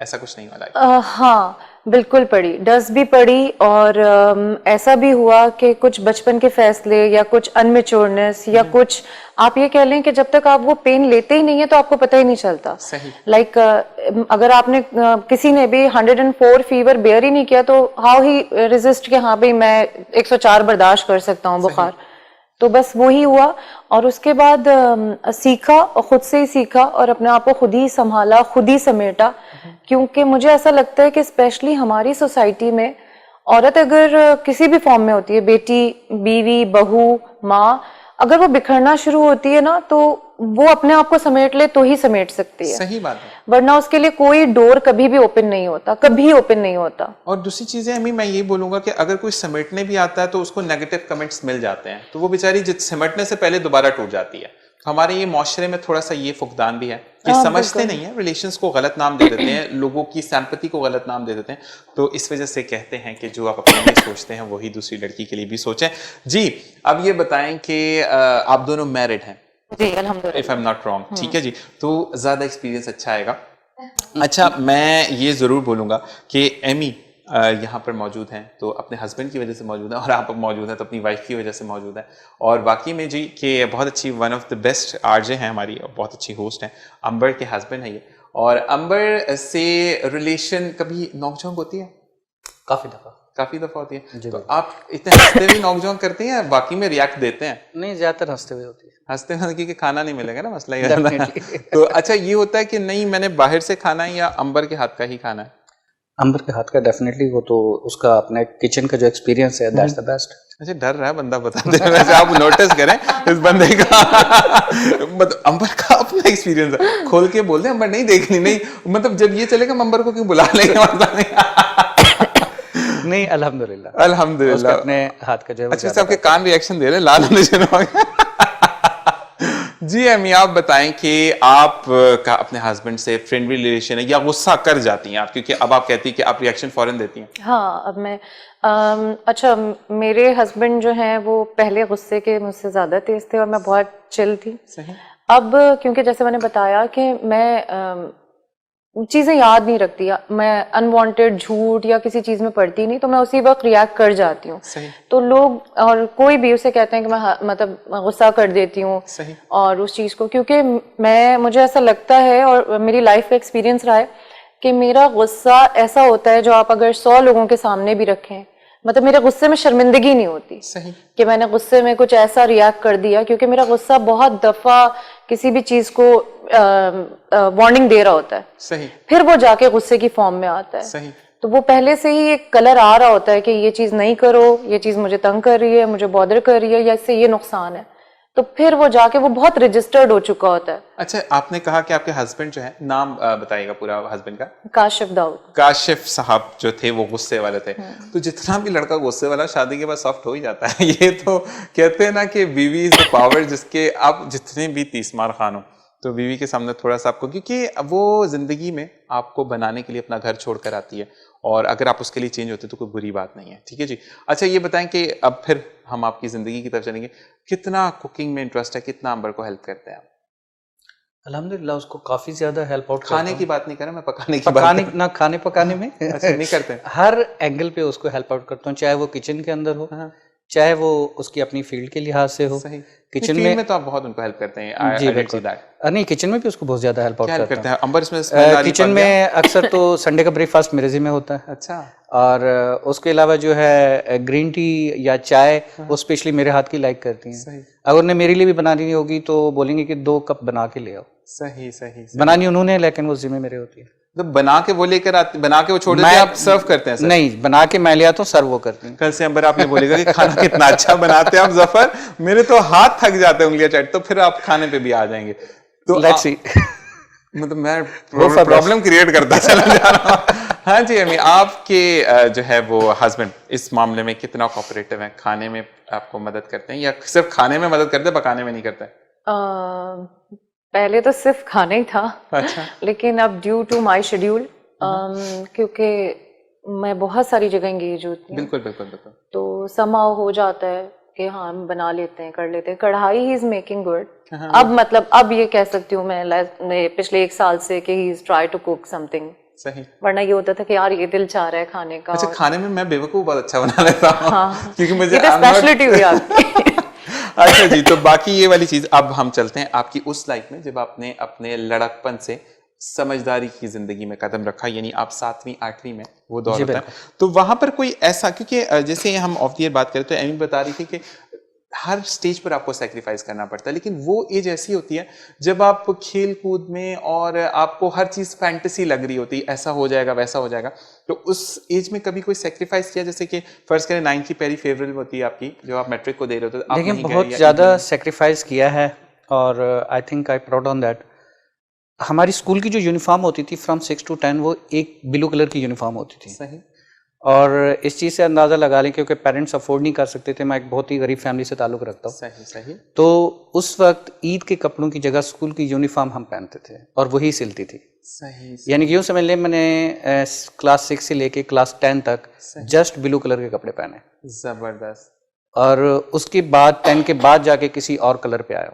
ایسا کچھ نہیں ہوا؟ ہاں بالکل پڑی، ڈس بھی پڑی، اور ایسا بھی ہوا کہ کچھ بچپن کے فیصلے یا کچھ انمیچورنس یا کچھ آپ یہ کہہ لیں کہ جب تک آپ وہ پین لیتے ہی نہیں ہیں تو آپ کو پتہ ہی نہیں چلتا. لائک اگر آپ نے کسی نے بھی 104 فیور بیئر ہی نہیں کیا تو ہاؤ ہی ریزسٹ کہ ہاں بھائی میں 104 برداشت کر سکتا ہوں بخار. تو بس وہی ہوا، اور اس کے بعد سیکھا، اور خود سے ہی سیکھا اور اپنے آپ کو خود ہی سنبھالا، خود ہی سمیٹا. کیونکہ مجھے ایسا لگتا ہے کہ اسپیشلی ہماری سوسائٹی میں عورت اگر کسی بھی فارم میں ہوتی ہے، بیٹی، بیوی، بہو، ماں، اگر وہ بکھرنا شروع ہوتی ہے نا تو وہ اپنے آپ کو سمیٹ لے تو ہی سمیٹ سکتی ہے. صحیح بات ہے. ورنہ اس کے لیے کوئی ڈور کبھی بھی اوپن نہیں ہوتا، کبھی اوپن نہیں ہوتا. اور دوسری چیزیں امی میں یہ بولوں گا کہ اگر کوئی سمیٹنے بھی آتا ہے تو اس کو نیگیٹو کمنٹس مل جاتے ہیں تو وہ بیچاری سمیٹنے سے پہلے دوبارہ ٹوٹ جاتی ہے. ہمارے یہ معاشرے میں تھوڑا سا یہ فقدان بھی ہے کہ سمجھتے نہیں ہیں، ریلیشنز کو غلط نام دے دیتے ہیں، لوگوں کی سیمپتھی کو غلط نام دے دیتے ہیں. تو اس وجہ سے کہتے ہیں کہ جو آپ اپنے لیے سوچتے ہیں وہی دوسری لڑکی کے لیے بھی سوچیں. جی اب یہ بتائیں کہ آپ دونوں میرڈ ہیں؟ جی الحمدللہ. if I'm not wrong. ٹھیک ہے جی، تو زیادہ ایکسپیرینس اچھا آئے گا. اچھا میں یہ ضرور بولوں گا کہ ایمی یہاں پر موجود ہیں تو اپنے ہسبینڈ کی وجہ سے موجود ہیں، اور آپ موجود ہیں تو اپنی وائف کی وجہ سے موجود ہیں. اور واقعی میں جی کہ بہت اچھی ون آف دا بیسٹ آرجے ہیں ہماری، بہت اچھی ہوسٹ ہیں. امبر کے ہسبینڈ ہیں یہ. اور امبر سے ریلیشن کبھی نوک جھونک ہوتی ہے؟ کافی دفعہ ہوتی ہے. تو آپ اتنے ہنستے ہوئے نوک جھونک کرتے ہیں یا باقی میں ریئیکٹ دیتے ہیں؟ نہیں، زیادہ تر ہنستے ہوئے ہوتی ہے. ہنستے ہوئے کیونکہ کھانا نہیں ملے گا نا، مسئلہ یہ. تو اچھا یہ ہوتا ہے کہ نہیں میں نے باہر سے کھانا ہے یا امبر کے ہاتھ کا ہی کھانا ہے؟ امبر کے ہاتھ کا ڈیفینیٹلی، وہ تو اس کا اپنا کچن کا جو ایکسپیرینس ہے دیٹس دا بیسٹ. اچھا ڈر رہا ہے بندہ بتاتے ہیں، ویسے آپ نوٹس کریں اس بندے کا امبر کا اپنا ایکسپیرینس ہے. کھول کے بول دیں امبر نہیں دیکھنی، نہیں مطلب جب یہ چلے گا امبر کو کیوں بلا لیں گے؟ نہیں الحمدللہ الحمدللہ اپنے ہاتھ کا جو ہے. اچھا آپ کے کان ریئیکشن دے رہے ہیں، لال ہونے شروع ہو گئے. جی امی آپ بتائیں کہ آپ کا اپنے ہسبینڈ سے فرینڈلی ریلیشن ہے یا غصہ کر جاتی ہیں آپ؟ کیونکہ اب آپ کہتی ہیں کہ آپ ریئیکشن فوراً دیتی ہیں. ہاں اب میں اچھا میرے ہسبینڈ جو ہیں وہ پہلے غصے کے مجھ سے زیادہ تیز تھے اور میں بہت چل تھی. اب کیونکہ جیسے میں نے بتایا کہ میں چیزیں یاد نہیں رکھتی، میں انوانٹیڈ جھوٹ یا کسی چیز میں پڑتی نہیں تو میں اسی وقت ریئیکٹ کر جاتی ہوں. تو لوگ اور کوئی بھی اسے کہتے ہیں کہ میں مطلب غصہ کر دیتی ہوں اور اس چیز کو، کیونکہ مجھے ایسا لگتا ہے اور میری لائف کا ایکسپیرینس رہا ہے کہ میرا غصہ ایسا ہوتا ہے جو آپ اگر 100 لوگوں کے سامنے بھی رکھیں، مطلب میرے غصے میں شرمندگی نہیں ہوتی کہ میں نے غصے میں کچھ ایسا ریئیکٹ کر دیا، کیونکہ میرا غصہ بہت دفعہ کسی بھی چیز کو وارننگ دے رہا ہوتا ہے، پھر وہ جا کے غصے کی فارم میں آتا ہے. تو وہ پہلے سے ہی ایک کلر آ رہا ہوتا ہے کہ یہ چیز نہیں کرو، یہ چیز مجھے تنگ کر رہی ہے، مجھے بادر کر رہی ہے، یا اس سے یہ نقصان ہے. تو پھر وہ جا کے وہ بہت رجسٹرڈ ہو چکا ہوتا ہے. اچھا آپ نے کہا کہ آپ کے ہسبینڈ جو ہے، نام بتائیے گا پورا ہسبینڈ کا؟ کاشف داؤد. کاشف صاحب جو تھے وہ غصے والے تھے. تو جتنا بھی لڑکا غصے والا شادی کے بعد سافٹ ہو ہی جاتا ہے. یہ تو کہتے ہیں نا کہ بیوی از دا پاور، جس کے آپ جتنے بھی 30 مار خان ہو تو بیوی کے سامنے تھوڑا سا آپ کو، کیونکہ وہ زندگی میں آپ کو بنانے کے لیے اپنا گھر چھوڑ کر آتی ہے، اور اگر آپ اس کے لیے چینج ہوتے تو کوئی بری بات نہیں ہے. ٹھیک ہے جی. اچھا یہ بتائیں کہ اب پھر ہم آپ کی زندگی کی طرف چلیں گے. کتنا کوکنگ میں انٹرسٹ ہے، کتنا امبر کو ہیلپ کرتے ہیں آپ؟ الحمدللہ اس کو کافی زیادہ ہیلپ آؤٹ. کھانے کی بات نہیں کر رہا میں، پکانے کی بات. نہ کھانے پکانے میں نہیں کرتے، ہر اینگل پہ اس کو ہیلپ آؤٹ کرتا ہوں، چاہے وہ کچن کے اندر ہو، چاہے وہ اس کی اپنی فیلڈ کے لحاظ سے ہو. کچن میں تو آپ بہت ان کو ہیلپ کرتے ہیں. جی بالکل. نہیں کچن میں بھی اس کو بہت زیادہ ہیلپ آؤٹ کرتے ہیں. امبر اس میں کچن میں اکثر تو سنڈے کا بریک فاسٹ میرے ذمہ ہوتا ہے. اچھا. اور اس کے علاوہ جو ہے گرین ٹی یا چائے وہ اسپیشلی میرے ہاتھ کی لائک کرتی ہیں. اگر انہیں میرے لیے بھی بنانی ہوگی تو بولیں گے کہ 2 کپ بنا کے لے آؤ. صحیح. بنانی انہوں نے، لیکن وہ ذمہ میرے ہوتی ہے. بنا کے وہ لے کر آتے، بنا کے وہ چھوڑ دیتے ہیں، آپ سرو کرتے ہیں؟ نہیں، بنا کے میں لے آتا ہوں، سرو وہ کرتی ہیں. کل سے امبر آپ نے بولے گا کہ کھانا کتنا اچھا بناتے ہیں آپ ظفر، میرے تو ہاتھ تھک جاتے ہیں انگلیاں چٹ، تو پھر آپ کھانے پہ بھی آ جائیں گے. تو لیٹس سی، مطلب میں پرابلم کریٹ کرتا چلا جا رہا ہوں. ہاں جی امی، آپ کے جو ہے وہ ہسبینڈ اس معاملے میں کتنا کوآپریٹو ہیں؟ کھانے میں آپ کو مدد کرتے ہیں یا صرف کھانے میں مدد کرتے ہیں، پکانے میں نہیں کرتے؟ پہلے تو صرف کھانا ہی تھا، لیکن اب ڈیو ٹو مائی شیڈیول، کیونکہ میں بہت ساری جگہ انگیج ہوتی ہوں. بالکل. تو سماؤ ہو جاتا ہے کہ ہاں ہم بنا لیتے ہیں، کر لیتے ہیں. کڑھائی ہی از میکنگ گڈ. اب مطلب اب یہ کہہ سکتی ہوں میں پچھلے 1 سال سے کہ he is try to cook something. صحیح. ورنہ یہ ہوتا تھا کہ یار یہ دل چاہ رہا ہے کھانے کا. اچھا کھانے میں میں بیوقوف بہت اچھا بنا لیتا ہوں کیونکہ مجھے اسپیشلٹی ہوئی آپ کی. اچھا جی, تو باقی یہ والی چیز. اب ہم چلتے ہیں آپ کی اس لائف میں جب آپ نے اپنے لڑکپن سے سمجھداری کی زندگی میں قدم رکھا, یعنی آپ 7ویں 8ویں میں وہ دور ہوتا ہے, تو وہاں پر کوئی ایسا, کیونکہ جیسے ہم آف دی ایئر بات کریں تو ایمی بتا رہی تھی کہ ہر سٹیج پر آپ کو سیکریفائز کرنا پڑتا ہے, لیکن وہ ایج ایسی ہوتی ہے جب آپ کھیل کود میں اور آپ کو ہر چیز فینٹیسی لگ رہی ہوتی ہے, ایسا ہو جائے گا ویسا ہو جائے گا, تو اس ایج میں کبھی کوئی سیکریفائز کیا, جیسے کہ فرض کریں 9 کی پہلی فیوریل ہوتی ہے آپ کی جو آپ میٹرک کو دے رہے ہوتے, لیکن بہت زیادہ سیکریفائز کیا ہے, اور I think I proud on that. ہماری اسکول کی جو یونیفارم ہوتی تھی فرام 6 to 10 وہ ایک بلو کلر کی یونیفارم ہوتی تھی. صحیح. اور اس چیز سے اندازہ لگا لیں کیونکہ پیرنٹس افورڈ نہیں کر سکتے تھے, میں ایک بہت ہی غریب فیملی سے تعلق رکھتا ہوں. صحیح صحیح. تو اس وقت عید کے کپڑوں کی جگہ اسکول کی یونیفارم ہم پہنتے تھے اور وہی سلتی تھی. صحیح. یعنی کہ یوں سمجھ لیں میں نے کلاس 6 سے لے کے کلاس 10 تک جسٹ بلو کلر کے کپڑے پہنے. زبردست. اور اس کے بعد 10 کے بعد جا کے کسی اور کلر پہ آیا.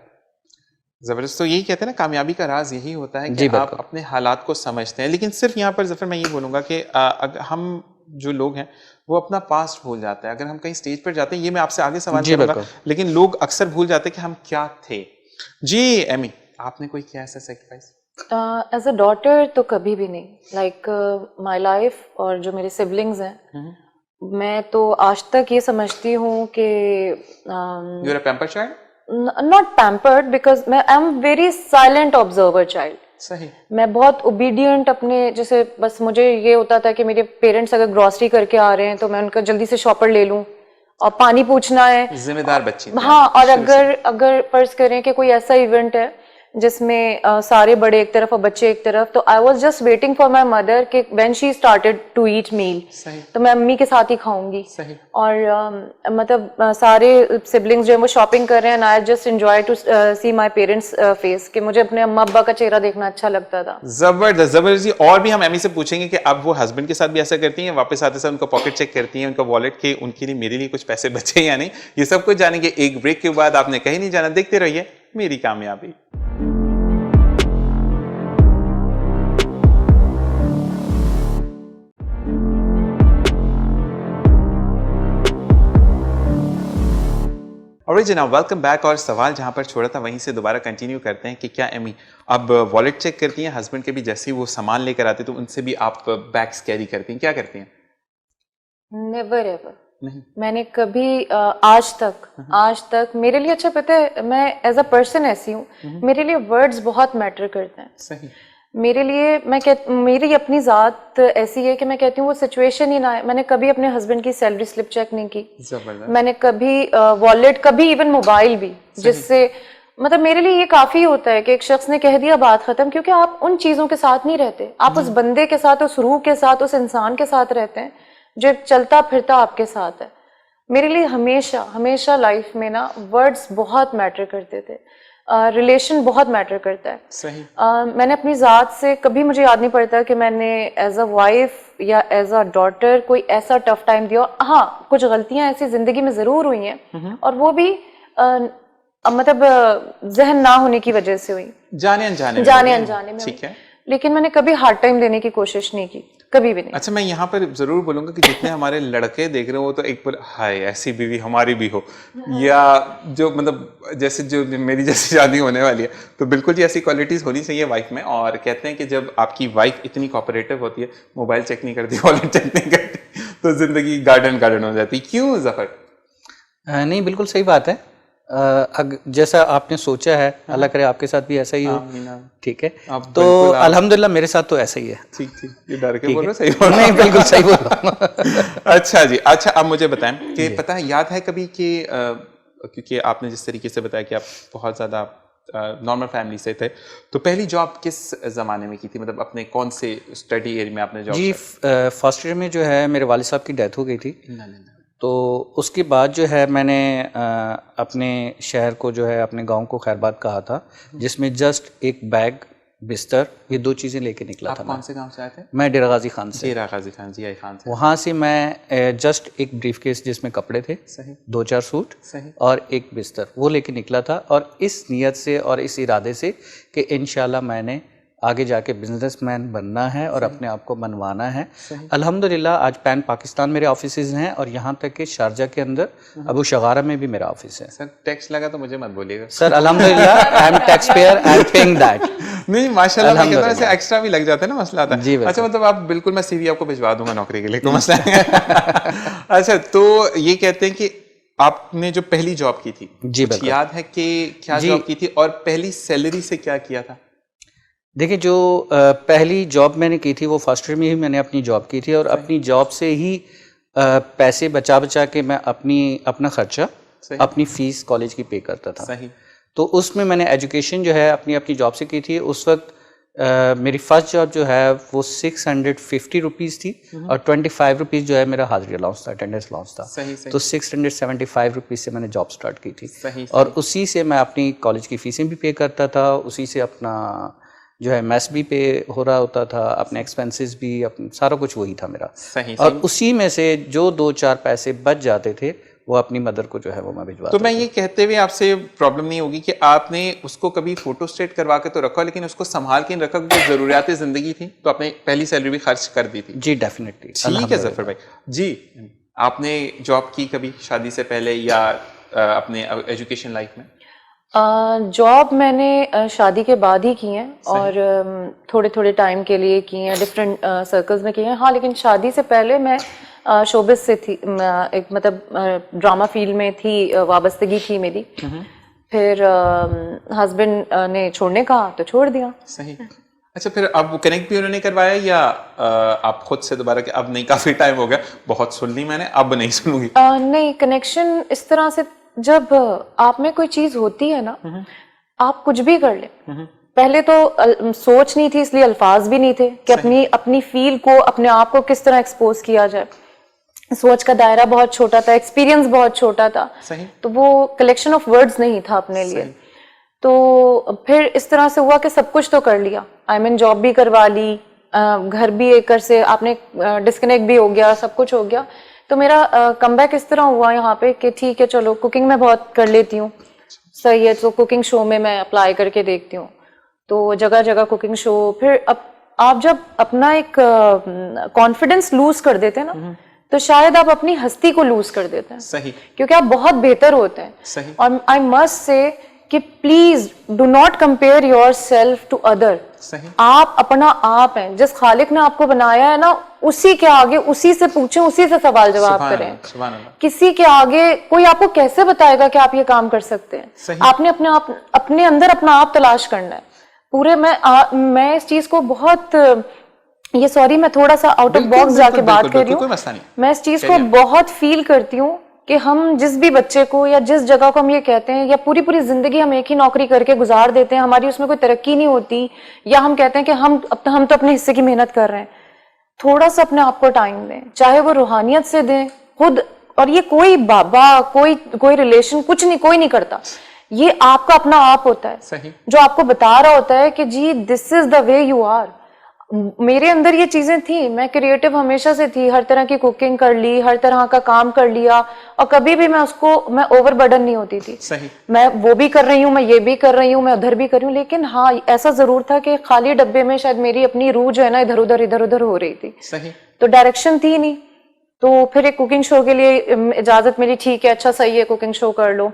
زبردست. تو یہی کہتے ہیں نا کامیابی کا راز یہی ہوتا ہے کہ آپ اپنے حالات کو سمجھتے ہیں. لیکن صرف یہاں پر ظفر میں یہ بولوں گا کہ ہم جو لوگ ہیں وہ اپنا پاسٹ بھول جاتے ہیں. اگر ہم کہیں اسٹیج پر جاتے ہیں, یہ میں آپ سے آگے سوال کروں گا, لیکن لوگ اکثر بھول جاتے ہیں کہ ہم کیا تھے. جی ایمی, آپ نے کوئی کیا ایسا سیکریفائز؟ ایز اے ڈاٹر تو کبھی بھی نہیں. لائک مائی لائف اور جو میرے سبلنگز ہیں, میں تو آج تک یہ سمجھتی ہوں کہ you are a pamper child. not pampered because میں I am very silent observer child. صحیح. میں بہت اوبیڈینٹ اپنے, جیسے بس مجھے یہ ہوتا تھا کہ میرے پیرنٹس اگر گروسری کر کے آ رہے ہیں تو میں ان کا جلدی سے شاپر لے لوں, اور پانی پوچھنا ہے, ذمہ دار بچی. ہاں. اور اگر فرض کریں کہ کوئی ایسا ایونٹ ہے جس میں سارے بڑے ایک طرف اور بچے ایک طرف, تو I was just waiting for my mother کہ when she started to eat meal تو میں امی کے ساتھ ہی کھاؤں گی. اور مطلب سارے سبلنگس جو ہیں وہ شاپنگ کر رہے ہیں, and I just enjoy to see my parents face, کہ مجھے اپنے اما ابا کا چہرہ دیکھنا اچھا لگتا تھا. زبردست زبردست. اور بھی ہم ایمی سے پوچھیں گے کہ اب وہ ہسبینڈ کے ساتھ بھی ایسا کرتی ہیں, واپس آتے ساتھ ان کا پاکٹ چیک کرتی ہیں, ان کا والیٹ کے ان کے لیے میرے لیے کچھ پیسے بچے یا نہیں, یہ سب کچھ جانیں گے ایک بریک کے بعد. آپ نے کہیں نہیں جانا, دیکھتے رہیے میری کامیابی. اور جناب ویلکم بیک. اور سوال جہاں پر چھوڑا تھا وہیں سے دوبارہ کنٹینیو کرتے ہیں کہ کیا ایمی اب والیٹ چیک کرتی ہیں ہسبینڈ کے بھی, جیسے وہ سامان لے کر آتے تو ان سے بھی آپ بیگس کیری کرتی ہیں, کیا کرتی ہیں؟ Never ever. میں نے کبھی آج تک میرے لیے, اچھا پتہ ہے میں ایز اے پرسن ایسی ہوں, میرے لیے ورڈز بہت میٹر کرتے ہیں. صحیح. میرے لیے میری اپنی ذات ایسی ہے کہ میں کہتی ہوں وہ سچویشن ہی نہ آئے. میں نے کبھی اپنے ہسبینڈ کی سیلری سلپ چیک نہیں کی, میں نے کبھی والیٹ, کبھی ایون موبائل بھی, جس سے مطلب میرے لیے یہ کافی ہوتا ہے کہ ایک شخص نے کہہ دیا بات ختم, کیونکہ آپ ان چیزوں کے ساتھ نہیں رہتے, آپ اس بندے کے ساتھ, اس روح کے ساتھ, اس انسان کے ساتھ رہتے ہیں جو چلتا پھرتا آپ کے ساتھ ہے. میرے لیے ہمیشہ لائف میں نا ورڈز بہت میٹر کرتے تھے, ریلیشن بہت میٹر کرتا ہے. صحیح. میں نے اپنی ذات سے کبھی, مجھے یاد نہیں پڑتا کہ میں نے ایز اے وائف یا ایز اے ڈاٹر کوئی ایسا ٹف ٹائم دیا. ہاں کچھ غلطیاں ایسی زندگی میں ضرور ہوئی ہیں, اور وہ بھی مطلب ذہن نہ ہونے کی وجہ سے ہوئی, جانے انجانے میں. ٹھیک ہے. لیکن میں نے کبھی ہارڈ ٹائم دینے کی کوشش نہیں کی, کبھی بھی نہیں. اچھا میں یہاں پر ضرور بولوں گا کہ جتنے ہمارے لڑکے دیکھ رہے ہو تو ایک بار ہائے ایسی بیوی ہماری بھی ہو, یا جو مطلب جیسے جو میری جیسی شادی ہونے والی ہے, تو بالکل جی ایسی کوالٹیز ہونی چاہیے وائف میں. اور کہتے ہیں کہ جب آپ کی وائف اتنی کوآپریٹو ہوتی ہے, موبائل چیک نہیں کرتی, والیٹ چیک نہیں کرتی, تو زندگی گارڈن ہو جاتی. کیوں ظفر؟ نہیں بالکل صحیح بات ہے. جیسا آپ نے سوچا ہے اللہ کرے آپ کے ساتھ بھی ایسا ہی ہو. ٹھیک ہے, تو الحمدللہ میرے ساتھ تو ایسا ہی ہے. ٹھیک یہ ڈر کے بول رہے صحیح بول نہیں بالکل صحیح بول رہا ہوں. اچھا جی. اچھا اب مجھے بتائیں کہ پتہ ہے, یاد ہے کبھی کہ کیونکہ آپ نے جس طریقے سے بتایا کہ آپ بہت زیادہ نارمل فیملی سے تھے, تو پہلی جاب کس زمانے میں کی تھی, مطلب اپنے کون سے اسٹڈی ایریا میں آپ نے جاب؟ جی فرسٹ ایئر میں جو ہے میرے والد صاحب کی ڈیتھ ہو گئی تھی, تو اس کے بعد جو ہے میں نے اپنے شہر کو جو ہے اپنے گاؤں کو خیرباد کہا تھا, جس میں جسٹ ایک بیگ, بستر, یہ 2 چیزیں لے کے نکلا تھا. آپ کون سے گاؤں سے آئے تھے؟ میں ڈیرہ غازی خان سے. ڈیرہ غازی خان, جی آئی خان سے. وہاں سے میں جسٹ ایک بریف کیس جس میں کپڑے تھے, 2-4 سوٹ اور ایک بستر, وہ لے کے نکلا تھا, اور اس نیت سے اور اس ارادے سے کہ انشاءاللہ میں نے آگے جا کے بزنس مین بننا ہے اور اپنے آپ کو منوانا ہے. الحمدللہ آج پین پاکستان میرے آفیسز ہیں اور یہاں تک کہ شارجہ کے اندر ابو شغارہ میں بھی میرا آفس ہے. سر ٹیکس لگا تو مجھے مت بولیے گا سر. الحمدللہ I am tax payer and paying that. نہیں ماشاء اللہ میں کہتا ہوں ایکسٹرا بھی لگ جاتا ہے نا, مسئلہ آتا ہے. جی اچھا مطلب آپ بالکل, میں سی وی آپ کو بھجوا دوں گا نوکری کے لیے, کوئی مسئلہ نہیں. اچھا تو یہ کہتے ہیں کہ آپ نے جو پہلی جاب کی تھی, جی بالکل یاد ہے کہ کیا جاب کی تھی اور پہلی سیلری سے کیا کیا تھا؟ دیکھیں جو پہلی جاب میں نے کی تھی وہ فرسٹ ایئر میں ہی میں نے اپنی جاب کی تھی اور اپنی جاب سے ہی پیسے بچا کے میں اپنا خرچہ اپنی فیس کالج کی پے کرتا تھا. تو اس میں نے ایجوکیشن جو ہے اپنی جاب سے کی تھی. اس وقت میری فرسٹ جاب جو ہے وہ 650 روپیز تھی اور 25 روپیز جو ہے میرا حاضری الاؤنس تھا, اٹینڈنس الاؤنس تھا. تو 675 روپیز سے میں نے جاب سٹارٹ کی تھی اور اسی سے میں اپنی کالج کی فیسیں بھی پے کرتا تھا, اسی سے اپنا جو ہے میس بھی پے ہو رہا ہوتا تھا, اپنے ایکسپینسز بھی, سارا کچھ وہی تھا میرا. اور اسی میں سے جو 2-4 پیسے بچ جاتے تھے وہ اپنی مدر کو جو ہے وہ میں بھجواتا. تو میں یہ کہتے ہوئے آپ سے پرابلم نہیں ہوگی کہ آپ نے اس کو کبھی فوٹو اسٹیٹ کروا کے تو رکھا لیکن اس کو سنبھال کے رکھا کیونکہ ضروریات زندگی تھی تو آپ نے پہلی سیلری بھی خرچ کر دی تھی؟ جی ڈیفینیٹلی. ٹھیک ہے ظفر بھائی. جی آپ نے جاب کی کبھی شادی سے پہلے یا اپنے ایجوکیشن لائف میں؟ جاب میں نے شادی کے بعد ہی کی ہیں اور تھوڑے ٹائم کے لیے کی ہیں, ڈفرینٹ سرکلز میں کی ہیں. ہاں لیکن شادی سے پہلے میں شوبز سے تھی, ایک مطلب ڈرامہ فیلڈ میں تھی, وابستگی تھی میری. پھر ہسبینڈ نے چھوڑنے کہا تو چھوڑ دیا. صحیح. اچھا پھر اب کنیکٹ بھی انہوں نے کروایا یا آپ خود سے دوبارہ کہ اب نہیں کافی ٹائم ہو گیا, بہت سن لی میں نے, اب نہیں سنوں گی؟ نہیں, کنیکشن اس طرح سے جب آپ میں کوئی چیز ہوتی ہے نا آپ کچھ بھی کر لیں. پہلے تو سوچ نہیں تھی اس لیے الفاظ بھی نہیں تھے کہ اپنی فیل کو, اپنے آپ کو کس طرح ایکسپوز کیا جائے. سوچ کا دائرہ بہت چھوٹا تھا, ایکسپیرینس بہت چھوٹا تھا, تو وہ کلیکشن آف ورڈز نہیں تھا اپنے لیے. تو پھر اس طرح سے ہوا کہ سب کچھ تو کر لیا, آئی مین جاب بھی کروا لی, گھر بھی ایک سے آپ نے ڈسکنیکٹ بھی ہو گیا, سب کچھ ہو گیا. تو میرا کم بیک اس طرح ہوا یہاں پہ کہ ٹھیک ہے چلو کوکنگ میں بہت کر لیتی ہوں, صحیح ہے, تو کوکنگ شو میں اپلائی کر کے دیکھتی ہوں. تو جگہ جگہ کوکنگ شو. پھر آپ جب اپنا ایک کانفیڈنس لوز کر دیتے ہیں نا تو شاید آپ اپنی ہستی کو لوز کر دیتے ہیں. صحیح. کیونکہ آپ بہت بہتر ہوتے ہیں. صحیح. اور آئی مسٹ سے کہ please do not compare yourself to other. آپ اپنا آپ ہیں, جس خالق نے آپ کو بنایا ہے نا اسی کے آگے اسی سے پوچھیں, اسی سے سوال جواب کریں. کسی کے آگے کوئی آپ کو کیسے بتائے گا کہ آپ یہ کام کر سکتے ہیں؟ آپ نے اپنے اندر اپنا آپ تلاش کرنا ہے پورے. میں اس چیز کو بہت یہ سوری میں تھوڑا سا آؤٹ آف باکس جا کے بات کر رہی ہوں. میں اس چیز کو بہت فیل کرتی ہوں کہ ہم جس بھی بچے کو یا جس جگہ کو ہم یہ کہتے ہیں یا پوری زندگی ہم ایک ہی نوکری کر کے گزار دیتے ہیں, ہماری اس میں کوئی ترقی نہیں ہوتی, یا ہم کہتے ہیں کہ ہم تو اپنے حصے کی محنت کر رہے ہیں. تھوڑا سا اپنے آپ کو ٹائم دیں, چاہے وہ روحانیت سے دیں خود. اور یہ کوئی بابا کوئی ریلیشن کچھ نہیں, کوئی نہیں کرتا. یہ آپ کا اپنا آپ ہوتا ہے جو آپ کو بتا رہا ہوتا ہے کہ جی دس از دا وے یو آر. میرے اندر یہ چیزیں تھیں, میں کریٹو ہمیشہ سے تھی, ہر طرح کی کوکنگ کر لی, ہر طرح کا کام کر لیا, اور کبھی بھی میں اوور برڈن نہیں ہوتی تھی. میں وہ بھی کر رہی ہوں, میں یہ بھی کر رہی ہوں, میں ادھر بھی کر رہی ہوں. لیکن ہاں ایسا ضرور تھا کہ خالی ڈبے میں شاید میری اپنی روح جو ہے نا ادھر ادھر ہو رہی تھی. تو ڈائریکشن تھی نہیں. تو پھر ایک کوکنگ شو کے لیے اجازت ملی, ٹھیک ہے اچھا صحیح ہے کوکنگ شو کر لو.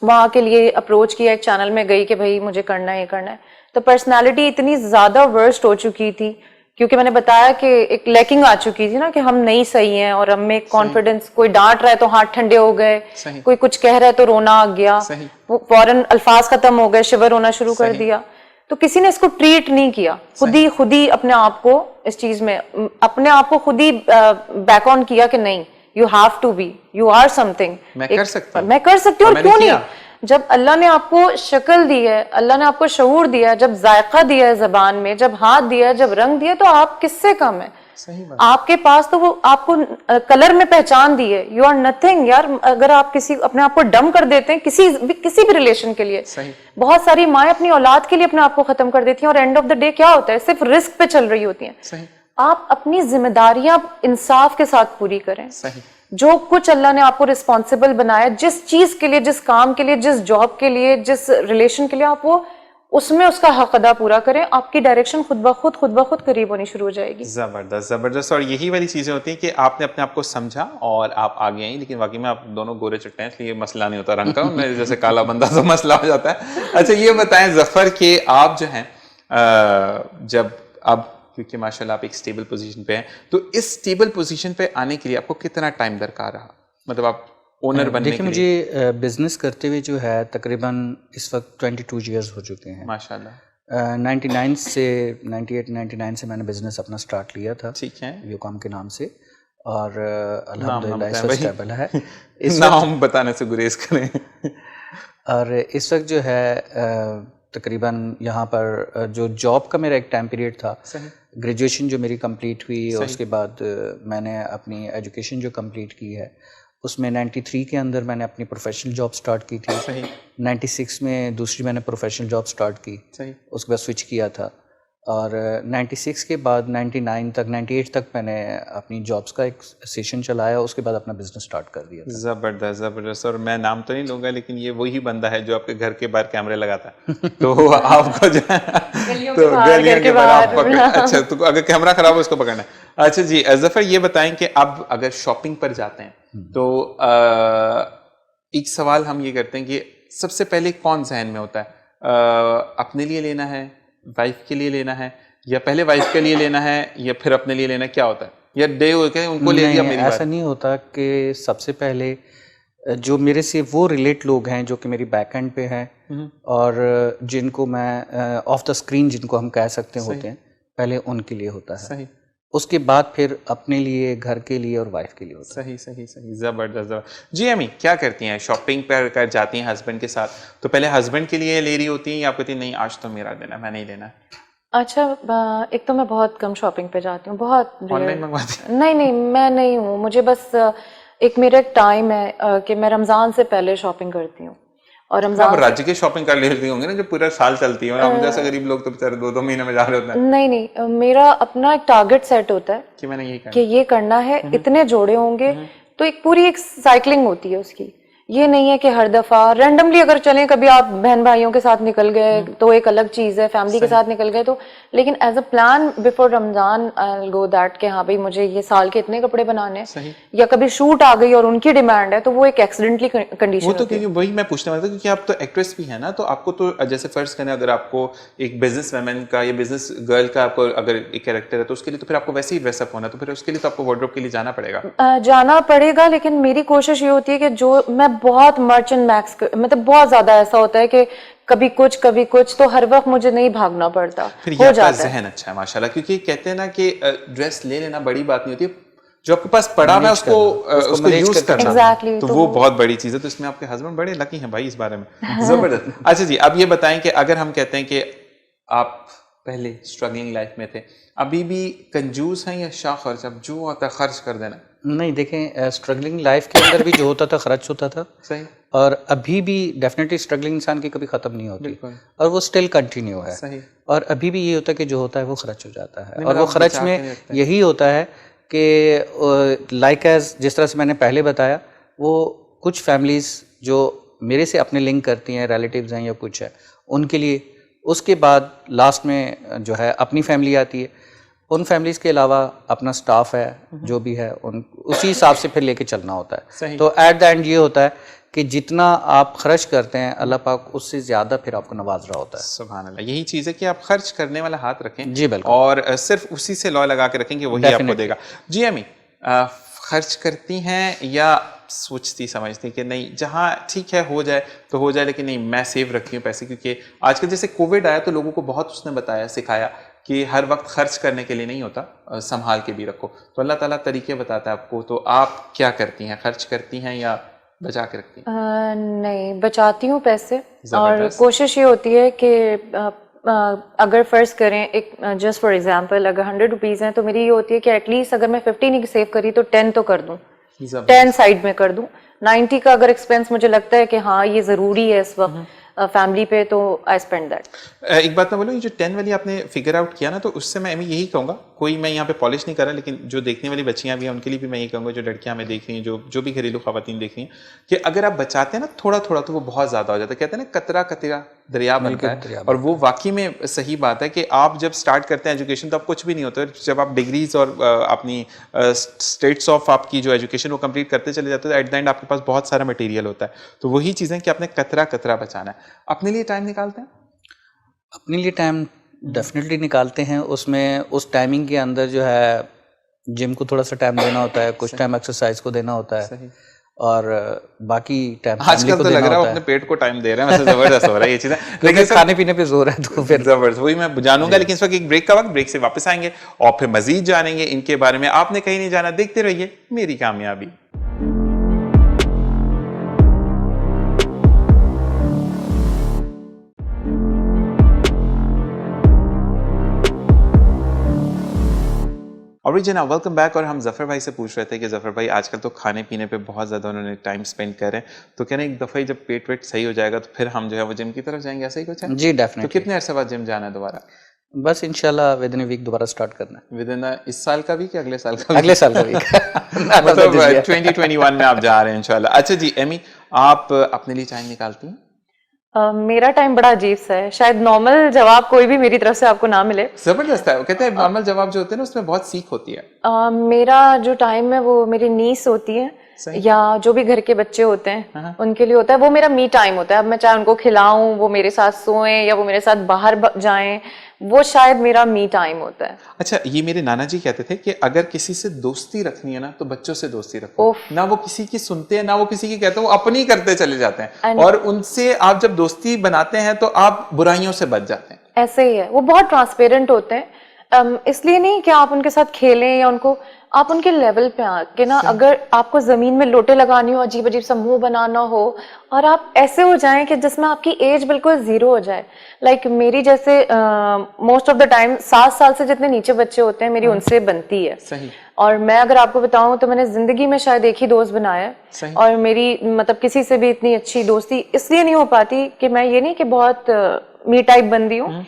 وہاں کے لیے اپروچ کیا, ایک چینل میں گئی کہ بھائی مجھے کرنا ہے, یہ کرنا ہے. تو پرسنالٹی اتنی زیادہ ورسٹ ہو چکی تھی کیونکہ میں نے بتایا کہ ایک لیکنگ آ چکی تھی نا کہ ہم نہیں صحیح ہیں, اور ہم میں کانفیڈنس, کوئی ڈانٹ رہا ہے تو ہاتھ ٹھنڈے ہو گئے, کوئی کچھ کہہ رہا ہے تو رونا آ گیا, وہ فوراً الفاظ ختم ہو گئے, شیور ہونا شروع کر دیا. تو کسی نے اس کو ٹریٹ نہیں کیا. خود ہی اپنے آپ کو اس چیز میں اپنے آپ کو خود ہی بیک آن کیا کہ نہیں, you have to be, you are something, میں کر سکتی ہوں. اور کیوں نہیں؟ جب اللہ نے آپ کو شکل دی ہے, اللہ نے آپ کو شعور دیا ہے, جب ذائقہ دیا ہے زبان میں, جب ہاتھ دیا ہے, جب رنگ دیا, تو آپ کس سے کم ہیں؟ آپ کے پاس تو وہ آپ کو کلر میں پہچان دی ہے. یو آر نتھنگ یار. اگر آپ اپنے آپ کو ڈم کر دیتے ہیں کسی بھی ریلیشن کے لیے, بہت ساری مائیں اپنی اولاد کے لیے اپنے آپ کو ختم کر دیتی ہیں, اور اینڈ آف دا ڈے کیا ہوتا ہے, صرف رسک پہ چل رہی ہوتی ہیں. آپ اپنی ذمہ داریاں انصاف کے ساتھ پوری کریں. جو کچھ اللہ نے آپ کو رسپانسبل بنایا, جس چیز کے لیے, جس کام کے لیے, جس جاب کے لیے, جس ریلیشن کے لیے, آپ وہ اس میں اس کا حق ادا پورا کریں, آپ کی ڈائریکشن خود بخود قریب ہونی شروع ہو جائے گی. زبردست زبردست. اور یہی والی چیزیں ہوتی ہیں کہ آپ نے اپنے آپ کو سمجھا اور آپ آگے آئیں, لیکن واقعی میں آپ دونوں گورے چٹے ہیں اس لیے مسئلہ نہیں ہوتا رنگ کا, میں جیسے کالا بندہ تو مسئلہ ہو جاتا ہے. اچھا یہ بتائیں ظفر کہ آپ جو ہیں جب اب کیونکہ ماشاء اللہ آپ ایک اسٹیبل پوزیشن پہ ہیں, تو اس اسٹیبل پوزیشن پہ آنے کے لیے آپ کو کتنا ٹائم درکار رہا, مطلب آپ اونر بننے کے لیے؟ دیکھیں مجھے بزنس کرتے ہوئے جو ہے تقریباً اس وقت 22 ایئرز ہو چکے ہیں ماشاء اللہ. 99 سے 99 سے میں نے بزنس اپنا سٹارٹ لیا تھا, ٹھیک ہے, یوکام کے نام سے, اور الحمدللہ اس وقت اسٹیبل ہے. نام بتانے سے گریز کریں. اور اس وقت جو ہے تقریباً یہاں پر جو جاب کا میرا ایک ٹائم پیریڈ تھا, گریجویشن جو میری کمپلیٹ ہوئی, اور اس کے بعد میں نے اپنی ایجوکیشن جو کمپلیٹ کی ہے اس میں 93 کے اندر میں نے اپنی پروفیشنل جاب سٹارٹ کی تھی. 96 میں دوسری میں نے پروفیشنل جاب سٹارٹ کی, اس کے بعد سوئچ کیا تھا, اور 96 کے بعد 99 تک 98 تک میں نے اپنی جابس کا ایک سیشن چلایا, اس کے بعد اپنا بزنس سٹارٹ کر دیا. زبردست زبردست. اور میں نام تو نہیں لوں گا لیکن یہ وہی بندہ ہے جو آپ کے گھر کے باہر کیمرے لگاتا ہے, تو آپ کو جو تو گلیوں کے باہر پکڑ, اچھا تو اگر کیمرہ خراب ہو اس کو پکڑنا ہے. اچھا جی ظفر یہ بتائیں کہ اب اگر شاپنگ پر جاتے ہیں تو ایک سوال ہم یہ کرتے ہیں کہ سب سے پہلے کون ذہن میں ہوتا ہے, اپنے لیے لینا ہے, وائف کے لیے لینا ہے, یا پہلے وائف کے لیے لینا ہے یا پھر اپنے لیے لینا ہے, کیا ہوتا ہے, یا ڈے ہو کے ان کو لے لیا میری بات؟ ایسا نہیں ہوتا کہ سب سے پہلے جو میرے سے وہ ریلیٹ لوگ ہیں جو کہ میری بیک اینڈ پہ ہیں اور جن کو میں آف دا اسکرین جن کو ہم کہہ سکتے ہوتے ہیں, پہلے ان کے لیے ہوتا ہے. صحیح. اس کے بعد پھر اپنے لیے, گھر کے لیے اور وائف کے لیے ہوتا ہے. صحیح صحیح صحیح. زبردست زبردست. جی امی کیا کرتی ہیں, شاپنگ پر کر جاتی ہیں ہسبینڈ کے ساتھ, تو پہلے ہسبینڈ کے لیے لے رہی ہوتی ہیں یا آپ کہتی ہیں نہیں آج تو میرا دینا, میں نہیں لینا؟ اچھا ایک تو میں بہت کم شاپنگ پہ جاتی ہوں, بہت. آن لائن منگواتی ہیں؟ نہیں میں نہیں ہوں, مجھے بس ایک میرا ایک ٹائم ہے کہ میں رمضان سے پہلے شاپنگ کرتی ہوں, اور رمضان راجی کے شاپنگ کر لیتی ہوں گے نا جو پورا سال چلتی ہے, ہم جیسے غریب لوگ تو بےچارے 2 مہینے میں جا رہے ہوتے ہیں. نہیں میرا اپنا ایک ٹارگٹ سیٹ ہوتا ہے کہ میں نے یہی کہ یہ کرنا ہے, اتنے جوڑے ہوں گے, تو ایک پوری ایک سائیکلنگ ہوتی ہے اس کی. یہ نہیں ہے کہ ہر دفعہ رینڈملی اگر چلیں, کبھی آپ بہن بھائیوں کے ساتھ نکل گئے تو ایک الگ چیز ہے, فیملی کے ساتھ نکل گئے تو, لیکن as a plan before Ramzan I go that کہ ہاں بھائی مجھے یہ سال کے اتنے کپڑے بنانے ہیں, یا کبھی شوٹ آ گئی اور ان کی ڈیمانڈ ہے تو وہ ایک ایکسیڈنٹلی کنڈیشن. وہ تو کیونکہ وہی میں پوچھنے والا تھا کیونکہ آپ تو ایکٹریس بھی ہیں نا, تو آپ کو تو جیسے فرض کریں اگر آپ کو ایک بزنس ویمن کا یا بزنس گرل کا آپ کو اگر ایک کیریکٹر ہے تو اس کے لیے تو پھر آپ کو ویسے ہی ڈریس اپ ہونا ہے, تو پھر اس کے لیے تو آپ کو وارڈروب کے لیے جانا پڑے گا. لیکن میری کوشش یہ ہوتی ہے کہ جو میں بہت مرچنٹ میکس, مطلب بہت زیادہ ایسا ہوتا ہے کہ کبھی کچھ, تو ہر وقت مجھے نہیں بھاگنا پڑتا. پھر یہ آپ کا ذہن اچھا ہے ماشاءاللہ, کیونکہ کہتے ہیں نا کہ ڈریس لے لینا بڑی بات نہیں ہوتی, جو آپ کے پاس پڑا ہوا ہے اس کو یوز کرنا, تو وہ بہت بڑی چیز ہے. تو اس میں آپ کے ہسبینڈ بڑے لکی ہیں بھائی اس بارے میں, زبردست. اچھا جی اب یہ بتائیں کہ اگر ہم کہتے ہیں کہ آپ پہلے اسٹرگلنگ لائف میں تھے, ابھی بھی کنجوس ہیں یا شاہ خرچ, اب جو ہوتا ہے خرچ کر دینا؟ نہیں دیکھیں, اسٹرگلنگ لائف کے اندر بھی جو ہوتا تھا خرچ ہوتا تھا. صحیح. اور ابھی بھی ڈیفینیٹلی اسٹرگلنگ انسان کی کبھی ختم نہیں ہوتی, اور وہ اسٹل کنٹینیو ہے. صحیح. اور ابھی بھی یہ ہوتا ہے کہ جو ہوتا ہے وہ خرچ ہو جاتا ہے, اور وہ خرچ میں یہی ہوتا ہے کہ لائک ایز جس طرح سے میں نے پہلے بتایا, وہ کچھ فیملیز جو میرے سے اپنے لنک کرتی ہیں, ریلیٹیوز ہیں یا کچھ ہے, ان کے لیے, اس کے بعد لاسٹ میں جو ہے اپنی فیملی آتی ہے, ان فیملیز کے علاوہ اپنا سٹاف ہے جو بھی ہے, اسی حساب سے پھر لے کے چلنا ہوتا ہے. تو ایٹ دا اینڈ یہ ہوتا ہے کہ جتنا آپ خرچ کرتے ہیں اللہ پاک اس سے زیادہ پھر آپ کو نواز رہا ہوتا ہے. سبحان اللہ. یہی چیز ہے کہ آپ خرچ کرنے والا ہاتھ رکھیں, جی بالکل, اور صرف اسی سے لا لگا کے رکھیں کہ وہی آپ کو دے گا. جی امی خرچ کرتی ہیں یا سوچتی سمجھتی کہ نہیں جہاں ٹھیک ہے ہو جائے تو ہو جائے, لیکن نہیں میں سیو رکھی ہوں پیسے, کیونکہ آج کل جیسے کووڈ آیا تو لوگوں کو بہت اس نے بتایا, سکھایا کہ ہر وقت خرچ کرنے کے لیے نہیں ہوتا, سنبھال کے بھی رکھو, تو اللہ تعالیٰ طریقے بتاتا ہے آپ کو. تو آپ کیا کرتی ہیں, خرچ کرتی ہیں یا بچا کے رکھتی ہیں؟ نہیں, بچاتی ہوں پیسے, اور کوشش یہ ہوتی ہے کہ اگر فرض کریں ایک جسٹ فار ایگزامپل اگر 100 روپیز ہیں تو میری یہ ہوتی ہے کہ ایٹ لیسٹ اگر میں 50 نہیں سیو کری تو 10 تو کر دوں, 10 سائڈ میں کر دوں. 90 کا اگر ایکسپینس مجھے لگتا ہے کہ ہاں یہ ضروری ہے اس وقت فیملی پہ, تو آئی اسپینڈ دیٹ. ایک بات میں بولوں, یہ جو 10 والی آپ نے فگر آؤٹ کیا نا, تو اس سے میں یہی کہوں گا, کوئی میں یہاں پہ پالش نہیں کر رہا, لیکن جو دیکھنے والی بچیاں بھی ہیں ان کے لیے بھی میں یہی کہوں گا, جو لڑکیاں ہمیں دیکھ رہی ہیں, جو بھی گھریلو خواتین دیکھ رہی ہیں, کہ اگر آپ بچاتے ہیں نا تھوڑا تھوڑا تو وہ بہت زیادہ ہو جاتا ہے. کہتے ہیں نا قطرہ قطرہ دریا بنتا ہے, اور وہ واقعی میں صحیح بات ہے کہ آپ جب سٹارٹ کرتے ہیں ایجوکیشن تو اب کچھ بھی نہیں ہوتا, جب آپ ڈگریز اور اپنی اسٹیٹس آف آپ کی جو ایجوکیشن وہ کمپلیٹ کرتے چلے جاتے ہیں, ایٹ دا اینڈ آپ کے پاس بہت سارا مٹیریل ہوتا ہے. تو وہی چیزیں کہ آپ نے قطرہ قطرہ بچانا ہے. اپنے لیے ٹائم نکالتے ہیں؟ اپنے لیے ٹائم ڈیفینیٹلی نکالتے ہیں. اس میں اس ٹائمنگ کے اندر جو ہے جم کو تھوڑا سا ٹائم دینا ہوتا ہے, کچھ ٹائم ایکسرسائز کو دینا ہوتا ہے, اور باقی ٹائم آج کل تو لگ رہا ہے اپنے پیٹ کو ٹائم دے رہے ہیں, ویسے زبردست ہو رہا ہے یہ چیزیں, لیکن کھانے پینے پہ زور ہے تو پھر زبردست, وہی میں جانوں گا. لیکن اس وقت ایک بریک کا وقت, بریک سے واپس آئیں گے اور پھر مزید جانیں گے ان کے بارے میں. آپ نے کہیں نہیں جانا, دیکھتے رہیے میری کامیابی. اور جناب ویلکم بیک. اور ہم ظفر بھائی سے پوچھ رہے تھے کہ ظفر بھائی آج کل تو کھانے پینے پہ بہت زیادہ انہوں نے ٹائم اسپینڈ کر رہے ہیں, تو کہنا ایک دفعہ جب پیٹ ویٹ صحیح ہو جائے گا تو پھر ہم جو ہے وہ جم کی طرف جائیں گے, ایسا ہی کچھ ہے؟ جی تو ڈیفینیٹلی. کتنے عرصے بعد جم جانا ہے دوبارہ؟ بس انشاءاللہ ود ان ویک دوبارہ اسٹارٹ کرنا ہے. ود ان اس سال کا بھی کہ اگلے سال کا؟ اگلے سال کا ویک مطلب 2021 میں آپ جا رہے ہیں انشاءاللہ. اچھا جی ایمی, آپ اپنے لیے ٹائم نکالتی ہیں؟ میرا ٹائم بڑا عجیب سا ہے, شاید نارمل جواب کوئی بھی میری طرف سے آپ کو نہ ملے. زبردست ہے, وہ کہتے ہیں نارمل جواب جو ہوتے ہیں نا اس میں بہت سیکھ ہوتی ہے. میرا جو ٹائم ہے وہ میری نیس ہوتی ہے یا جو بھی گھر کے بچے ہوتے ہیں ان کے لیے ہوتا ہے, وہ میرا می ٹائم ہوتا ہے. اب میں چاہے ان کو کھلاؤں, وہ میرے ساتھ سوئیں یا وہ میرے ساتھ باہر جائیں, وہ شاید میرا می ٹائم ہوتا ہے. اچھا, یہ میرے نانا جی کہتے تھے کہ اگر کسی سے دوستی رکھنی ہے نا تو بچوں سے دوستی رکھو. نہ وہ کسی کی سنتے ہیں نہ وہ کسی کی کہتے ہیں, وہ اپنی کرتے چلے جاتے ہیں, اور ان سے آپ جب دوستی بناتے ہیں تو آپ برائیوں سے بچ جاتے ہیں. ایسے ہی ہے, وہ بہت ٹرانسپیرنٹ ہوتے ہیں. اس لیے نہیں کہ آپ ان کے ساتھ کھیلیں یا ان کو, آپ ان کے لیول پہ آ کے نا, اگر آپ کو زمین میں لوٹے لگانی ہو, عجیب عجیب سا منہ بنانا ہو, اور آپ ایسے ہو جائیں کہ جس میں آپ کی ایج بالکل زیرو ہو جائے. لائک میری جیسے موسٹ آف دا ٹائم 7 سال سے جتنے نیچے بچے ہوتے ہیں میری ان سے بنتی ہے. صحیح. اور میں اگر آپ کو بتاؤں تو میں نے زندگی میں شاید ایک ہی دوست بنایا ہے, اور میری مطلب کسی سے بھی اتنی اچھی دوستی اس لیے نہیں ہو پاتی کہ میں یہ نہیں کہ بہت می ٹائپ بندی ہوں,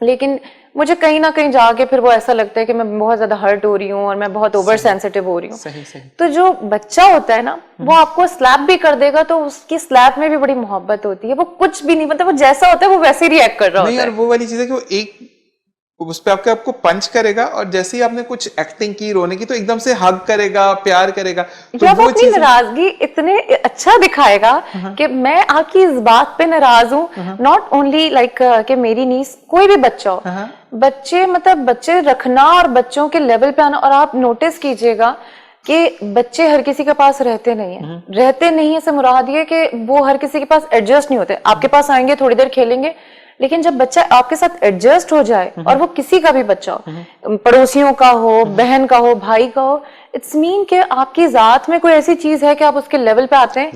لیکن مجھے کہیں نہ کہیں جا کے پھر وہ ایسا لگتا ہے کہ میں بہت زیادہ ہرٹ ہو رہی ہوں اور میں بہت اوور سینسٹیو ہو رہی ہوں. تو جو بچہ ہوتا ہے نا وہ آپ کو سلیپ بھی کر دے گا تو اس کی سلیپ میں بھی بڑی محبت ہوتی ہے. وہ کچھ بھی نہیں, مطلب وہ جیسا ہوتا ہے وہ ویسے ہی ریئیکٹ کر رہا ہوتا ہے. نہیں, اور وہ والی چیز ہے کہ وہ ایک اس پہ آپ کو پنچ کرے گا, اور جیسے ہی آپ نے کچھ ایکٹنگ کی رونے کی تو ایک دم سے ہگ کرے گا, پیار کرے گا. یا وہ اپنی ناراضگی اتنے اچھا دکھائے گا کہ میں آپ کی اس بات پہ ناراض ہوں. ناٹ اونلی لائک کہ میری نیس, کوئی بھی بچہ ہو, بچے مطلب بچے رکھنا اور بچوں کے لیول پہ آنا. اور آپ نوٹس کیجئے گا کہ بچے ہر کسی کے پاس رہتے نہیں ہیں. رہتے نہیں ہیں سے مراد یہ کہ وہ ہر کسی کے پاس ایڈجسٹ نہیں ہوتے. آپ کے پاس آئیں گے, تھوڑی دیر کھیلیں گے, لیکن جب بچہ آپ کے ساتھ ایڈجسٹ ہو جائے, اور وہ کسی کا بھی بچہ ہو, پڑوسیوں کا ہو, بہن کا ہو, بھائی کا ہو, اٹس مین کہ آپ کی ذات میں کوئی ایسی چیز ہے کہ آپ اس کے لیول پہ آتے ہیں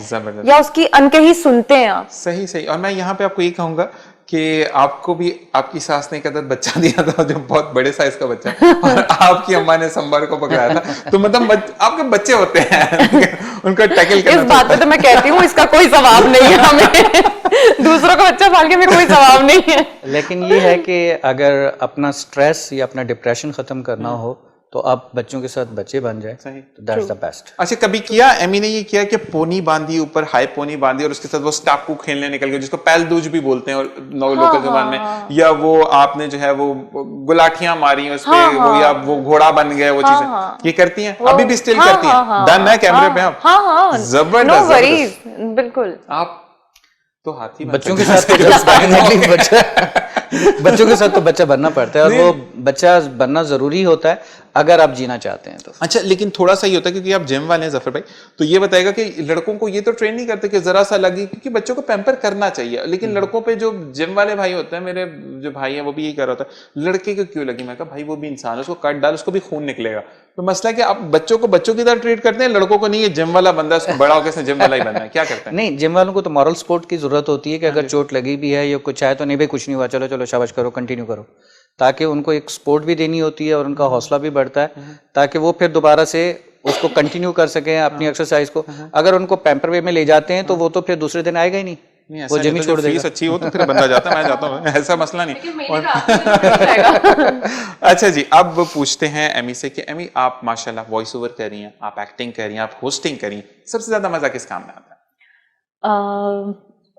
یا اس کی انکہی سنتے ہیں آپ. صحیح صحیح. اور میں یہاں پہ آپ کو یہ کہوں گا کہ آپ کو بھی آپ کی ساس نے ایک عدد بچہ دیا تھا جو بہت بڑے سائز کا بچہ, اور آپ کی اماں نے سمبر کو پکڑایا تھا, تو مطلب آپ کے بچے ہوتے ہیں ان کو ٹیکل کرنا. اس بات پہ تو میں کہتی ہوں اس کا کوئی ثواب نہیں ہے ہمیں, دوسروں کا بچہ پال کے میں کوئی ثواب نہیں ہے. لیکن یہ ہے کہ اگر اپنا سٹریس یا اپنا ڈپریشن ختم کرنا ہو تو آپ بچوں کے ساتھ بچے بن جائیں, تو دیٹس دا بیسٹ. اچھا, کبھی کیا ایمی نے یہ کیا کہ پونی باندھی, اوپر ہائی پونی باندھی, اور اس کے ساتھ وہ سٹاپو کھیلنے نکل گئے جس کو پیل دوج بھی بولتے ہیں اور لوکل زبان میں, یا وہ آپ نے جو ہے وہ گلاٹیاں ماری اس پہ, وہ یا وہ گھوڑا بن گئے, وہ چیزیں یہ کرتی ہیں ابھی بھی اسٹل کرتی ہیں؟ ڈن ہے کیمرے پہ آپ؟ زبردست. بالکل. آپ تو ہاتھی بچوں کے ساتھ بچوں کے ساتھ تو بچہ بننا پڑتا ہے, اور وہ بچہ بننا ضروری ہوتا ہے اگر آپ جینا چاہتے ہیں تو. اچھا, لیکن تھوڑا سا ہی ہوتا ہے کیونکہ آپ جم والے ہیں ظفر بھائی, تو یہ بتائے گا کہ لڑکوں کو یہ تو ٹرین نہیں کرتے کہ ذرا سا لگی, کیونکہ بچوں کو پیمپر کرنا چاہیے, لیکن لڑکوں پہ جو جم والے بھائی ہوتے ہیں, میرے جو بھائی ہیں وہ بھی یہی کر رہا ہوتا ہے, لڑکے کو کیوں لگی. میں کہا بھائی وہ بھی انسان ہے, اس کو کٹ ڈال, اس کو بھی خون نکلے گا. تو مسئلہ ہے کہ آپ بچوں کو بچوں کی طرح ٹریٹ کرتے ہیں, لڑکوں کو نہیں, یہ جم والا بندہ ہے, اس کو بڑا ہو کے جم والا ہی بننا ہے, کیا کرتے ہیں؟ نہیں, جم والوں کو تو مورل سپورٹ کی ضرورت ہوتی ہے کہ اگر چوٹ لگی بھی ہے یا کچھ ہے تو نہیں بھائی کچھ نہیں ہوا, چلو چلو شاباش کرو, کنٹینیو کرو, تاکہ ان کو ایک سپورٹ بھی دینی ہوتی ہے اور ان کا حوصلہ بھی بڑھتا ہے, تاکہ وہ پھر دوبارہ سے اس کو کنٹینیو کر سکیں اپنی ایکسرسائز کو. اگر ان کو پیمپر وے میں لے جاتے ہیں تو وہ تو پھر دوسرے دن آئے گا ہی نہیں, وہ جم ہی چھوڑ دے گا. فیس اچھی ہو تو پھر بندہ جاتا ہے, میں جاتا ہوں, ایسا مسئلہ نہیں. اچھا جی, اب پوچھتے ہیں ایمی سے کہ ایمی آپ ماشاءاللہ وائس اوور کر رہی ہیں, آپ ایکٹنگ کر رہی ہیں, آپ ہوسٹنگ کر رہی ہیں, سب سے زیادہ مزہ کس کام میں آتا ہے؟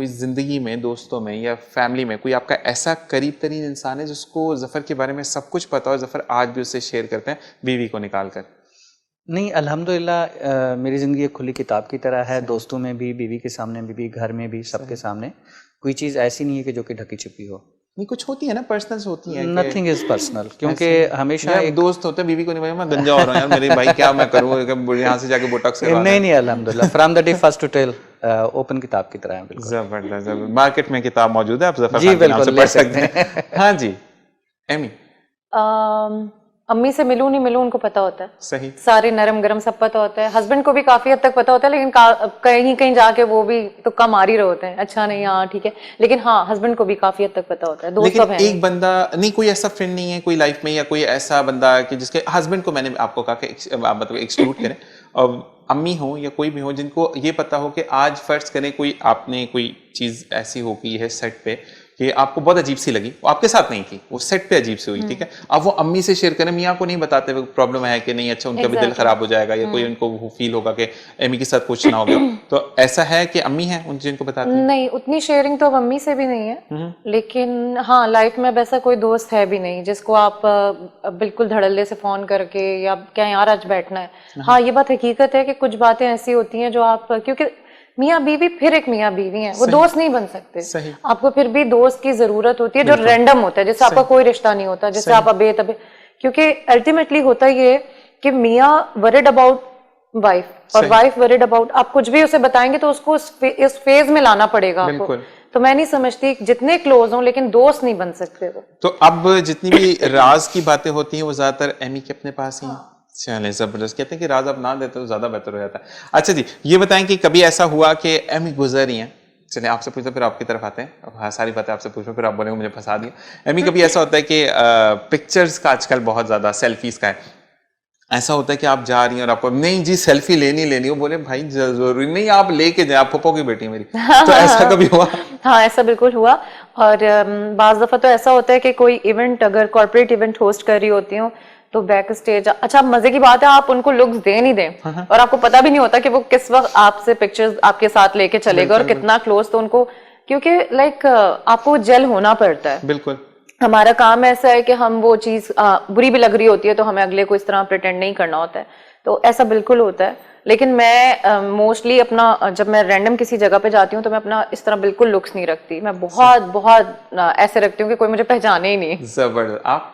کوئی زندگی میں دوستوں میں یا فیملی میں کوئی آپ کا ایسا قریب ترین انسان ہے جس کو ظفر کے بارے میں سب کچھ پتا ہو, ظفر آج بھی اسے شیئر کرتے ہیں بیوی کو نکال کر؟ نہیں, الحمدللہ میری زندگی ایک کھلی کتاب کی طرح ہے, دوستوں میں بھی, بیوی کے سامنے بھی, گھر میں بھی, سب کے سامنے. کوئی چیز ایسی نہیں ہے کہ جو کہ ڈھکی چھپی ہو. نہیں, کچھ ہوتی ہے نا پرسنل ہوتی ہیں, نتھنگ از پرسنل, کیونکہ ہمیشہ ایک دوست ہوتا ہے بیوی کو نہیں بھائی میں گنجا ہو رہا ہوں یار میرے بھائی کیا میں کروں, یہاں سے جا کے بوٹاکس کروا. نہیں الحمدللہ, from the day first to tell, اوپن کتاب کی طرح ہے. بالکل زبردست. مارکیٹ میں کتاب موجود ہے, آپ ظفر جی خان کے نام سے بالکل پڑھ سکتے ہیں. ہاں جی ایمی. امی سے ملوں نہیں ملوں ان کو پتا ہوتا ہے, صحیح, سارے نرم گرم سب پتا ہوتا ہے. ہسبینڈ کو بھی کافی حد تک پتا ہوتا ہے, لیکن کہیں کہیں جا کے وہ بھی تکا مار ہی رہے ہوتے ہیں, اچھا نہیں ہاں ٹھیک ہے, لیکن ہاں ہسبینڈ کو بھی کافی حد تک پتا ہوتا ہے. دوست سب ہیں. ایک بندہ نہیں, کوئی ایسا فرینڈ نہیں ہے کوئی لائف میں, یا کوئی ایسا بندہ کہ جس کے ہسبینڈ کو میں نے آپ کو کہا کہ مطلب ایکسکلوڈ کریں, اور امی ہوں یا کوئی بھی ہو جن کو یہ پتا ہو کہ آج فرض کریں کوئی آپ نے کوئی چیز ایسی ہو گئی ہے سیٹ پہ کہ آپ کو بہت عجیب سی لگی, وہ آپ کے ساتھ نہیں کی, وہ سیٹ پہ عجیب سی ہوئی, ٹھیک ہے, اب وہ امی سے شیئر کریں, میاں کو نہیں بتاتے پرابلم ہے کہ نہیں, اچھا ان کا بھی دل خراب ہو جائے گا, یا کوئی ان کو فیل ہوگا کہ امی کے ساتھ کچھ نہ ہو گیا, تو ایسا ہے کہ امی ہیں ان جن کو بتاتے ہیں؟ نہیں, اتنی شیئرنگ تو اب امی سے بھی نہیں ہے, لیکن ہاں لائف میں ویسا کوئی دوست ہے بھی نہیں جس کو آپ بالکل دھڑلے سے فون کر کے یا کیا یار آج بیٹھنا ہے. ہاں یہ بات حقیقت ہے کہ کچھ باتیں ایسی ہوتی ہیں جو آپ, کیونکہ میاں بیوی پھر ایک میاں بیوی ہیں, وہ دوست نہیں بن سکتے. آپ کو پھر بھی دوست کی ضرورت ہوتی ہے جو رینڈم ہوتا ہے, جس سے آپ کا کوئی رشتہ نہیں ہوتا, جس سے آپ ابے تبے, کیونکہ الٹیمیٹلی ہوتا یہ کہ میاں ورڈ اباؤٹ وائف اور وائف ورڈ اباؤٹ, آپ کچھ بھی اسے بتائیں گے تو اس کو اس فیز میں لانا پڑے گا آپ کو. تو میں نہیں سمجھتی جتنے کلوز ہوں لیکن دوست نہیں بن سکتے وہ. تو اب جتنی بھی راز کی باتیں ہوتی ہیں وہ زیادہ تر ایمی کے اپنے پاس ہی ہیں. چلیں زبردست, کہتے ہیں کہ راز اب نہ دیتے تو زیادہ بہتر ہو جاتا ہے. اچھا جی یہ بتائیں کہ کبھی ایسا ہوا کہ ایمی گزری ہیں, چلیں آپ سے پوچھتے پھر آپ کی طرف آتے ہیں, ساری باتیں آپ سے پوچھو پھر آپ بولیں گے مجھے پھنسا دیا. ایمی کبھی ایسا ہوتا ہے کہ پکچرز کا آج کل بہت زیادہ, سیلفیز کا ہے, ایسا ہوتا ہے کہ آپ جا رہی ہیں اور آپ نہیں جی سیلفی لینی ہو, بولے بھائی ضروری نہیں آپ لے کے جائیں, آپ پھپھو کی بیٹی میری, تو ایسا کبھی ہوا؟ ہاں ایسا بالکل ہوا, اور بعض دفعہ تو ایسا ہوتا ہے کہ کوئی ایونٹ, اگر کارپوریٹ ایونٹ ہوسٹ کر رہی ہوتی ہوں تو بیک اسٹیج, اچھا مزے کی بات ہے آپ ان کو لکس دیں نہیں دیں, اور آپ کو پتا بھی نہیں ہوتا کہ وہ کس وقت آپ سے پکچرز آپ کے ساتھ لے کے چلے گا اور کتنا کلوز, تو ان کو کیونکہ لائک آپ کو جیل ہونا پڑتا ہے. بالکل ہمارا کام ایسا ہے کہ ہم وہ چیز بری بھی لگ رہی ہوتی ہے تو ہمیں اگلے کو اس طرح پریٹینڈ نہیں کرنا ہوتا ہے, تو ایسا بالکل ہوتا ہے. لیکن میں موسٹلی اپنا, جب میں رینڈم کسی جگہ پہ جاتی ہوں تو میں اپنا اس طرح بالکل لکس نہیں رکھتی, میں بہت ایسے رکھتی ہوں کہ کوئی مجھے پہچانے ہی نہیں. زبردست. آپ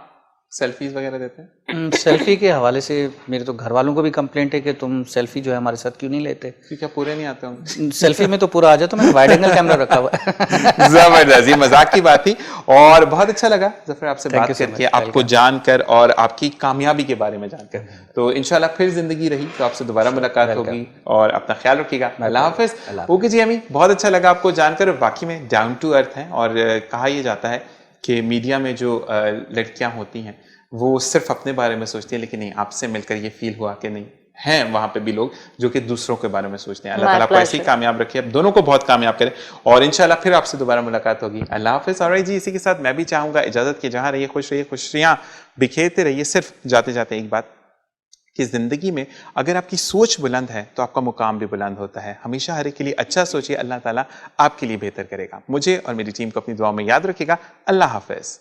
سیلفیز وغیرہ دیتے ہیں؟ سیلفی کے حوالے سے میرے تو گھر والوں کو بھی کمپلینٹ ہے کہ تم سیلفی جو ہے ہمارے ساتھ کیوں نہیں لیتے. کیا پورے نہیں آتے ہوں؟ سیلفی میں تو پورا آ جاتا, میں نے وائڈ اینگل کیمرہ رکھا ہوا ہے. زبردست, یہ مذاق کی بات تھی, اور بہت اچھا لگا ظفر آپ سے بات کر کے, آپ کو جان کر اور آپ کی کامیابی کے بارے میں جان کر. تو انشاءاللہ پھر زندگی رہی تو آپ سے دوبارہ ملاقات ہوگی, اور اپنا خیال رکھیے گا. اللہ حافظ. اوکے جی امی, بہت اچھا لگا آپ کو جان کر, اور باقی میں ڈاؤن ٹو ارتھ ہیں, اور کہا یہ جاتا ہے کہ میڈیا میں جو لڑکیاں ہوتی ہیں وہ صرف اپنے بارے میں سوچتی ہیں, لیکن نہیں, آپ سے مل کر یہ فیل ہوا کہ نہیں ہیں وہاں پہ بھی لوگ جو کہ دوسروں کے بارے میں سوچتے ہیں. اللہ تعالیٰ آپ کو ایسی کامیاب رکھے, اب دونوں کو بہت کامیاب کرے, اور انشاءاللہ پھر آپ سے دوبارہ ملاقات ہوگی. اللہ حافظ. اور جی اسی کے ساتھ میں بھی چاہوں گا اجازت کہ جہاں رہیے خوش رہیے, خوشیاں بکھیرتے رہیے. صرف جاتے جاتے ایک بات کہ زندگی میں اگر آپ کی سوچ بلند ہے تو آپ کا مقام بھی بلند ہوتا ہے. ہمیشہ ہر ایک کے لیے اچھا سوچیے, اللہ تعالیٰ آپ کے لیے بہتر کرے گا. مجھے اور میری ٹیم کو اپنی دعاؤں میں یاد رکھے گا. اللہ حافظ.